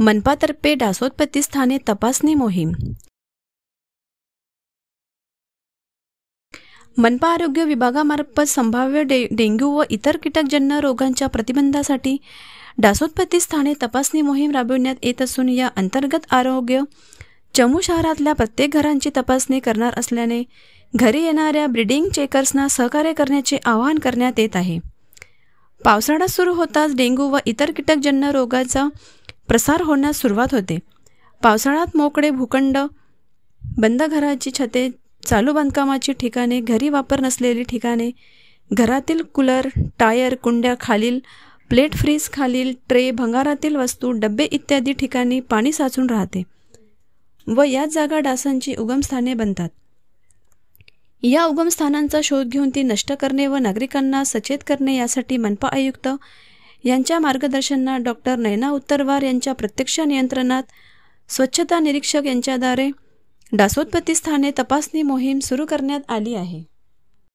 मनपातर्फे डासोत्पत्ती स्थाने तपासणी मोहीम. मनपा आरोग्य विभागामार्फत संभाव्य डेंग्यू व इतर कीटकजन्य रोगांच्या प्रतिबंधासाठी डासोत्पत्ती स्थाने तपासणी मोहीम राबविण्यात येत असून या अंतर्गत आरोग्य चमू शहरातल्या प्रत्येक घरांची तपासणी करणार असल्याने घरी येणाऱ्या ब्रीडिंग चेकर्सना सहकार्य करण्याचे आवाहन करण्यात येत आहे. पावसाळा सुरू होताच डेंग्यू व इतर कीटकजन्य रोगाचा प्रसार होण्यास सुरुवात होते. पावसाळ्यात मोकळे भूखंड, बंद घराची छते, चालू बांधकामाची ठिकाणे, घरी वापर नसलेली ठिकाणे, घरातील कूलर, टायर, कुंड्या खालील, प्लेट फ्रीज खालील, ट्रे, भंगारातील वस्तू, डबे इत्यादी ठिकाणी पाणी साचून राहते व याच जागा डासांची उगमस्थाने बनतात. या उगमस्थानांचा शोध घेऊन ती नष्ट करणे व नागरिकांना सचेत करणे यासाठी मनपा आयुक्त यांच्या मार्गदर्शनात डॉ. नयना उत्तरवार यांच्या प्रत्यक्ष नियंत्रणात स्वच्छता निरीक्षक यांच्याद्वारे डासोत्पत्ती स्थाने तपासणी मोहीम सुरू करण्यात आली आहे.